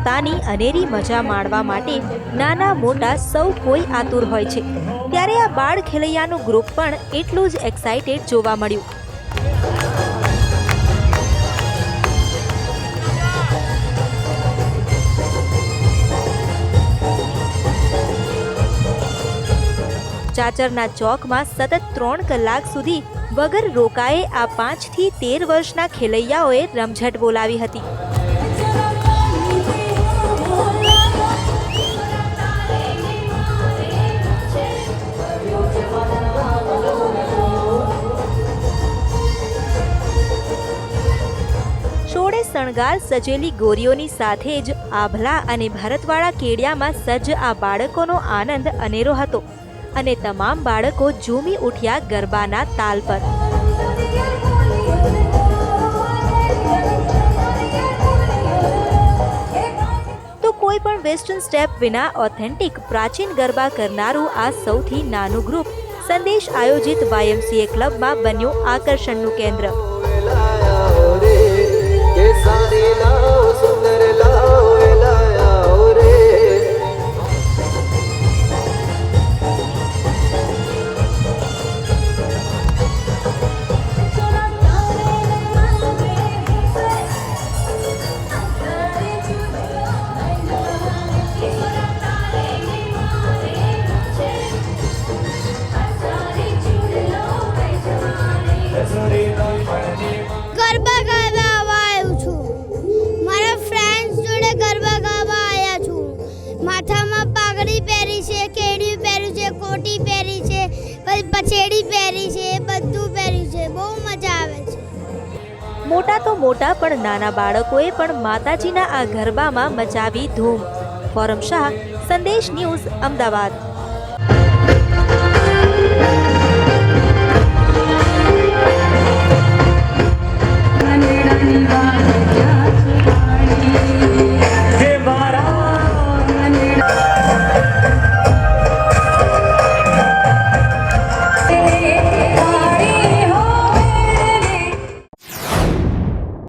પોતાની અનેરી મજા માણવા માટે નાના મોટા સૌ કોઈ આતુર હોય છે, ત્યારે આ બાળ ખેલૈયાનું ગ્રુપ પણ એટલું જ એક્સાઇટેડ જોવા મળ્યું. ચાચરના ચોકમાં સતત 3 કલાક સુધી વગર રોકાએ આ 5 થી 13 વર્ષના ખેલૈયાઓએ રમઝટ બોલાવી હતી. શોળે શણગાર સજેલી ગોરીઓની સાથે જ આભલા અને ભરતવાળા કેડિયામાં સજ્જ આ બાળકોનો આનંદ અનેરો હતો અને તમામ બાળકો ઝૂમી ઉઠ્યા ગરબાના તાલ પર. તો કોઈ પણ વેસ્ટર્ન સ્ટેપ વિના ઓથેન્ટિક પ્રાચીન ગરબા કરનારું આ સૌથી નાનું ગ્રુપ સંદેશ આયોજિત YMCA ક્લબમાં બન્યું આકર્ષણનું કેન્દ્ર. ગરબા ગાવા આવ્યો છું. મારા ફ્રેન્ડ્સ જોડે ગરબા ગાવા આવ્યા છું. માથામાં પાઘડી પહેરી છે, કેડિયું પહેર્યું છે, કોટી પહેરી છે, પછી પછેડી પહેરી છે, બધું પહેર્યું છે. બહુ મજા આવે છે. મોટા તો મોટા પણ નાના બાળકોએ પણ માતાજીના આ ગરબામાં મચાવી ધૂમ. ફોરમ શાહ, સંદેશ ન્યૂઝ, અમદાવાદ.